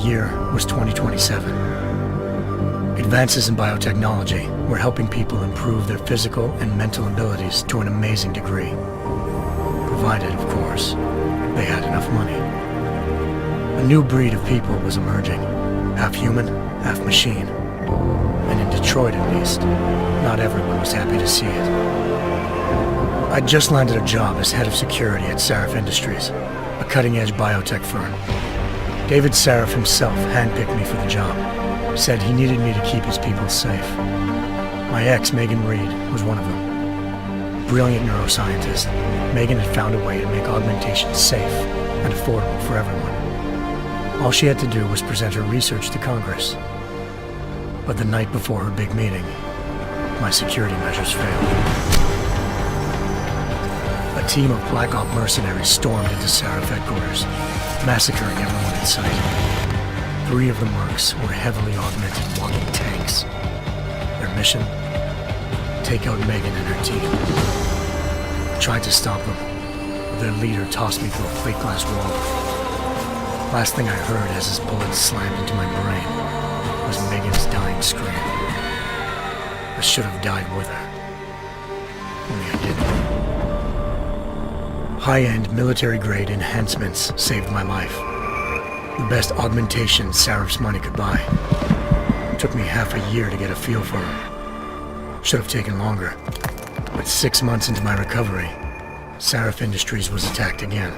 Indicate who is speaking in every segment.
Speaker 1: year was 2027. Advances in biotechnology were helping people improve their physical and mental abilities to an amazing degree. Provided, of course, they had enough money. A new breed of people was emerging, half human, half machine. And in Detroit, at least, not everyone was happy to see it. I'd just landed a job as head of security at Sarif Industries, a cutting-edge biotech firm. David Sarif himself handpicked me for the job, said he needed me to keep his people safe. My ex, Megan Reed, was one of them. Brilliant neuroscientist, Megan had found a way to make augmentation safe and affordable for everyone. All she had to do was present her research to Congress. But the night before her big meeting, my security measures failed. A team of Black Op mercenaries stormed into Sarif headquarters, massacring everyone in sight. 3 of the mercs were heavily augmented walking tanks. Their mission? Take out Megan and her team. I tried to stop them, but their leader tossed me through a plate glass wall. Last thing I heard as his bullets slammed into my brain was Megan's dying scream. I should have died with her. Only I didn't. High-end military-grade enhancements saved my life. The best augmentation Sarif's money could buy. It took me half a year to get a feel for her. Should have taken longer. But 6 months into my recovery, Sarif Industries was attacked again.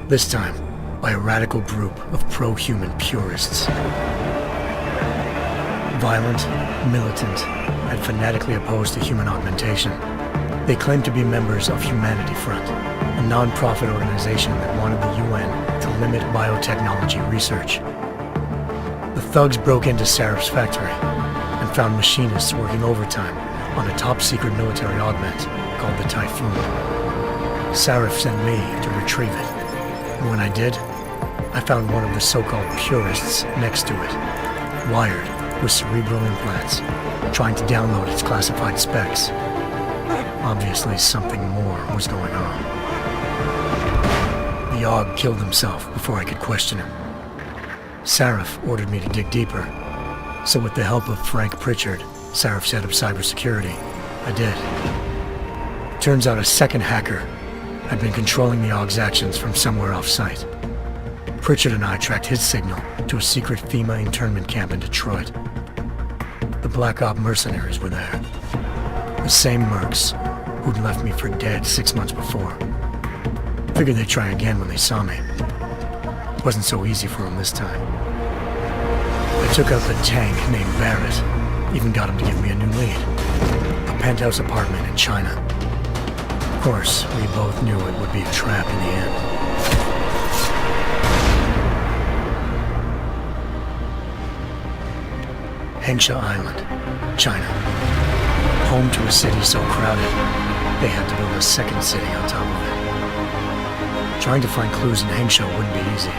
Speaker 1: This time, by a radical group of pro-human purists. Violent, militant, and fanatically opposed to human augmentation. They claimed to be members of Humanity Front, a non-profit organization that wanted the UN to limit biotechnology research. The thugs broke into Sarif's factory and found machinists working overtime on a top-secret military augment called the Typhoon. Sarif sent me to retrieve it, and when I did, I found one of the so-called purists next to it, wired with cerebral implants, trying to download its classified specs. Obviously, something more was going on. The AUG killed himself before I could question him. Sarif ordered me to dig deeper, so with the help of Frank Pritchard, Sarif's head of cybersecurity, I did. Turns out a second hacker had been controlling the AUG's actions from somewhere off-site. Pritchard and I tracked his signal to a secret FEMA internment camp in Detroit. The Black Op mercenaries were there. The same mercs who'd left me for dead 6 months before. Figured they'd try again when they saw me. It wasn't so easy for them this time. I took out the tank named Barrett, even got him to give me a new lead. A penthouse apartment in China. Of course, we both knew it would be a trap in the end. Hengsha Island, China. Home to a city so crowded, they had to build a second city on top of it. Trying to find clues in Hengsha wouldn't be easy.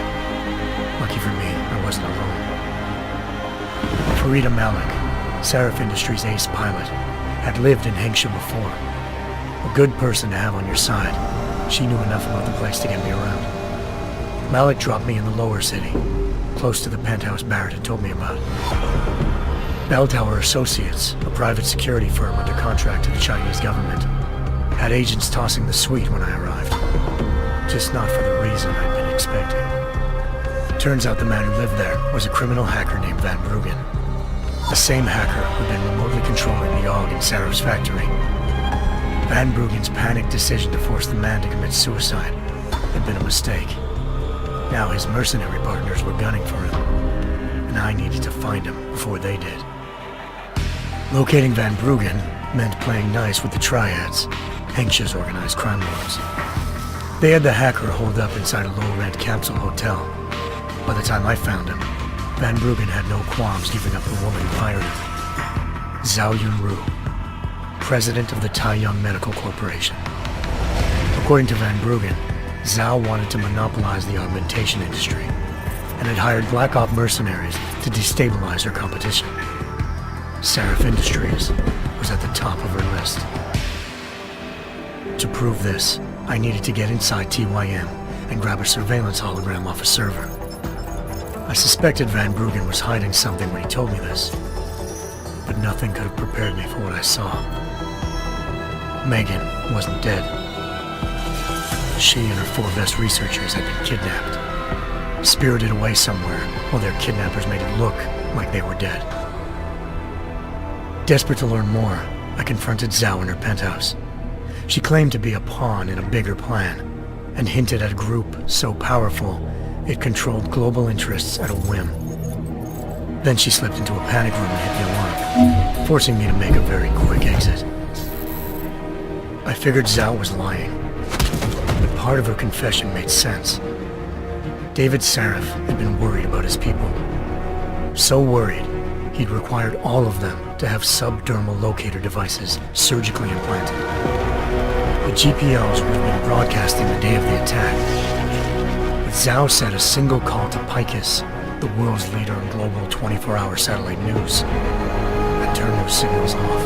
Speaker 1: Lucky for me, I wasn't alone. Farida Malik, Sarif Industries' ace pilot, had lived in Hengsha before. A good person to have on your side. She knew enough about the place to get me around. Malik dropped me in the lower city, close to the penthouse Barrett had told me about. Bell Tower Associates, a private security firm under contract to the Chinese government, had agents tossing the suite when I arrived. Just not for the reason I'd been expecting. Turns out the man who lived there was a criminal hacker named Van Bruggen. The same hacker who'd been remotely controlling the AUG in Sarif's factory. Van Bruggen's panicked decision to force the man to commit suicide had been a mistake. Now his mercenary partners were gunning for him, and I needed to find him before they did. Locating Van Bruggen meant playing nice with the Triads, Hengsha's organized crime lords. They had the hacker holed up inside a low-rent capsule hotel. By the time I found him, Van Bruggen had no qualms giving up the woman who hired him. Zhao Yunru, president of the Taiyang Medical Corporation. According to Van Bruggen, Zhao wanted to monopolize the augmentation industry and had hired Black Op mercenaries to destabilize her competition. Sarif Industries was at the top of her list. To prove this, I needed to get inside TYM and grab a surveillance hologram off a server. I suspected Van Bruggen was hiding something when he told me this, but nothing could have prepared me for what I saw. Megan wasn't dead. She and her 4 best researchers had been kidnapped, spirited away somewhere while their kidnappers made it look like they were dead. Desperate to learn more, I confronted Zhao in her penthouse. She claimed to be a pawn in a bigger plan, and hinted at a group so powerful it controlled global interests at a whim. Then she slipped into a panic room and hit the alarm, forcing me to make a very quick exit. I figured Zhao was lying, but part of her confession made sense. David Sarif had been worried about his people. So worried, he'd required all of them to have subdermal locator devices surgically implanted. The GPLs would have been broadcasting the day of the attack, but Zhao said a single call to Picus, the world's leader in global 24-hour satellite news, had turned those signals off.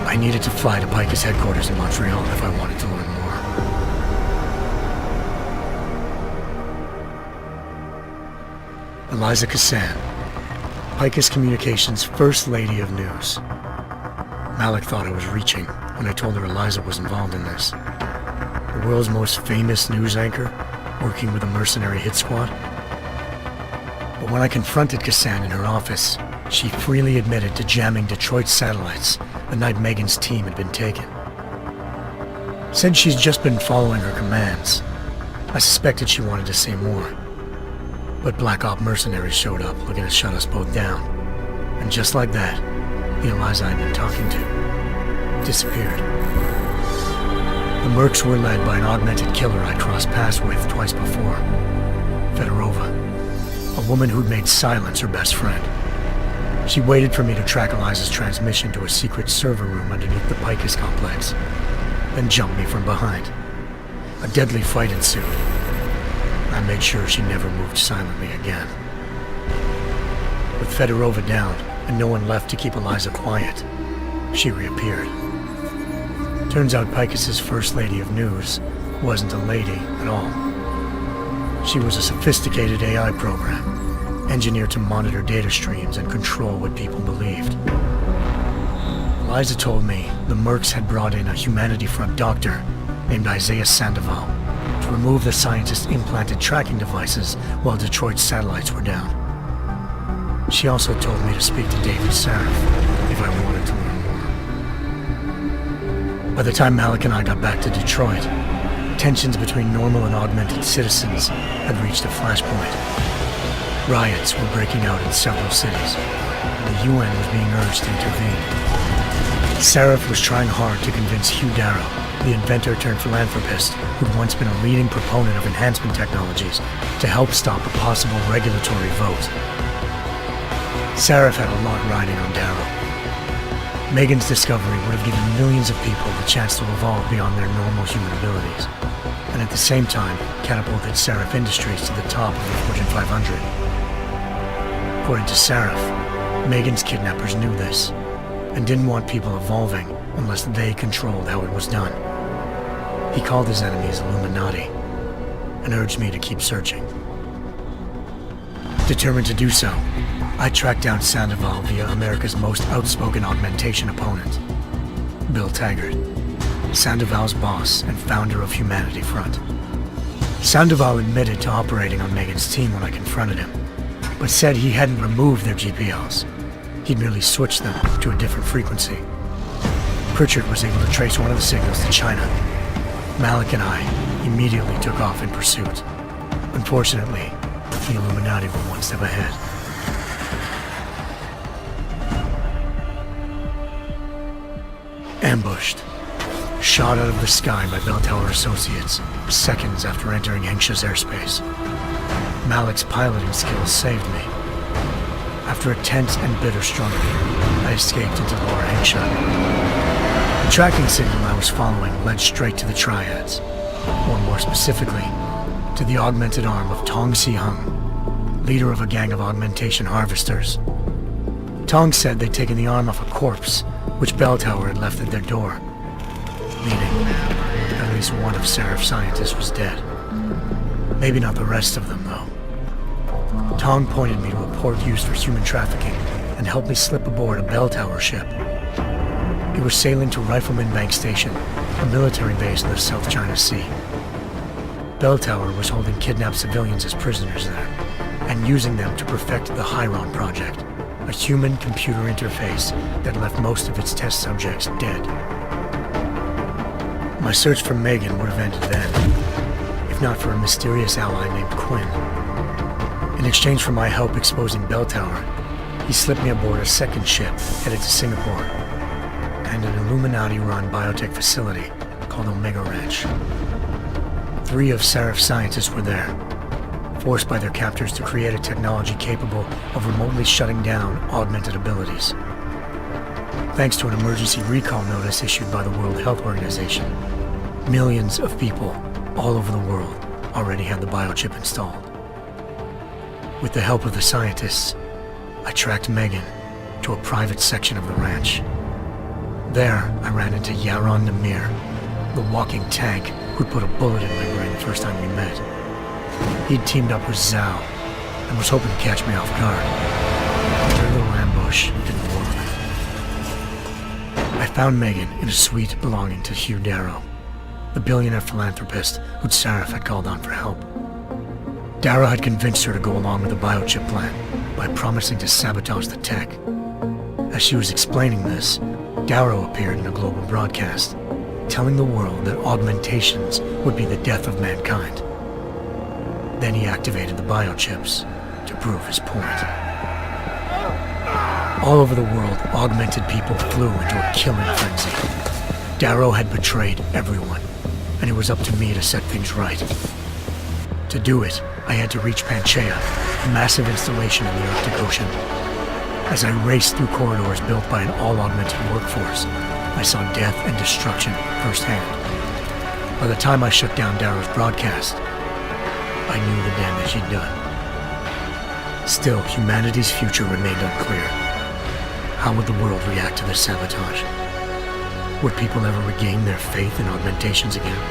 Speaker 1: I needed to fly to Picus headquarters in Montreal if I wanted to learn more. Eliza Cassan, Picus Communications' First Lady of News. Malik thought I was reaching when I told her Eliza was involved in this. The world's most famous news anchor, working with a mercenary hit squad. But when I confronted Cassan in her office, she freely admitted to jamming Detroit's satellites the night Megan's team had been taken. Said she's just been following her commands. I suspected she wanted to say more. But Black Op mercenaries showed up looking to shut us both down. And just like that, the Eliza I'd been talking to disappeared. The Mercs were led by an augmented killer I'd crossed paths with twice before, Fedorova, a woman who'd made silence her best friend. She waited for me to track Eliza's transmission to a secret server room underneath the Picus complex, then jumped me from behind. A deadly fight ensued. I made sure she never moved silently again. With Fedorova down and no one left to keep Eliza quiet, she reappeared. Turns out Picus's First Lady of News wasn't a lady at all. She was a sophisticated AI program, engineered to monitor data streams and control what people believed. Eliza told me the Mercs had brought in a Humanity Front doctor named Isaiah Sandoval to remove the scientist's implanted tracking devices while Detroit's satellites were down. She also told me to speak to David Sarif if I wanted to learn more. By the time Malik and I got back to Detroit, tensions between normal and augmented citizens had reached a flashpoint. Riots were breaking out in several cities, and the UN was being urged to intervene. Sarif was trying hard to convince Hugh Darrow, the inventor turned philanthropist who'd once been a leading proponent of enhancement technologies, to help stop a possible regulatory vote. Sarif had a lot riding on Darrow. Megan's discovery would have given millions of people the chance to evolve beyond their normal human abilities, and at the same time catapulted Sarif Industries to the top of the Fortune 500. According to Sarif, Megan's kidnappers knew this, and didn't want people evolving unless they controlled how it was done. He called his enemies Illuminati, and urged me to keep searching. Determined to do so, I tracked down Sandoval via America's most outspoken augmentation opponent, Bill Taggart, Sandoval's boss and founder of Humanity Front. Sandoval admitted to operating on Megan's team when I confronted him, but said he hadn't removed their GPLs. He'd merely switched them to a different frequency. Pritchard was able to trace one of the signals to China. Malik and I immediately took off in pursuit. Unfortunately, the Illuminati were one step ahead. Ambushed. Shot out of the sky by Bell Tower Associates, seconds after entering Hengsha's airspace. Malik's piloting skills saved me. After a tense and bitter struggle, I escaped into Lower Hengsha. The tracking signal I was following led straight to the Triads, or more specifically, to the augmented arm of Tong Si-hung, leader of a gang of augmentation harvesters. Tong said they'd taken the arm off a corpse, which Bell Tower had left at their door, meaning at least one of Sarif's scientists was dead. Maybe not the rest of them, though. Tong pointed me to a port used for human trafficking and helped me slip aboard a bell tower ship. It was sailing to Rifleman Bank Station, a military base in the South China Sea. Bell Tower was holding kidnapped civilians as prisoners there, and using them to perfect the Hyron Project, a human-computer interface that left most of its test subjects dead. My search for Megan would have ended then, if not for a mysterious ally named Quinn. In exchange for my help exposing Bell Tower, he slipped me aboard a second ship headed to Singapore, and an Illuminati-run biotech facility called Omega Ranch. 3 of Seraph's scientists were there, forced by their captors to create a technology capable of remotely shutting down augmented abilities. Thanks to an emergency recall notice issued by the World Health Organization, millions of people all over the world already had the biochip installed. With the help of the scientists, I tracked Megan to a private section of the ranch. There, I ran into Yaron Namir, the walking tank who'd put a bullet in my brain the first time we met. He'd teamed up with Zhao and was hoping to catch me off guard. Their little ambush didn't work. I found Megan in a suite belonging to Hugh Darrow, the billionaire philanthropist who'd Seraph had called on for help. Darrow had convinced her to go along with the biochip plan by promising to sabotage the tech. As she was explaining this, Darrow appeared in a global broadcast, telling the world that augmentations would be the death of mankind. Then he activated the biochips to prove his point. All over the world, augmented people flew into a killing frenzy. Darrow had betrayed everyone, and it was up to me to set things right. To do it, I had to reach Panchaea, a massive installation in the Arctic Ocean. As I raced through corridors built by an all-augmented workforce, I saw death and destruction firsthand. By the time I shut down Darrow's broadcast, I knew the damage he'd done. Still, humanity's future remained unclear. How would the world react to this sabotage? Would people ever regain their faith in augmentations again?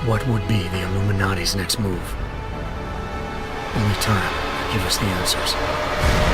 Speaker 1: What would be the Illuminati's next move? Only time could give us the answers.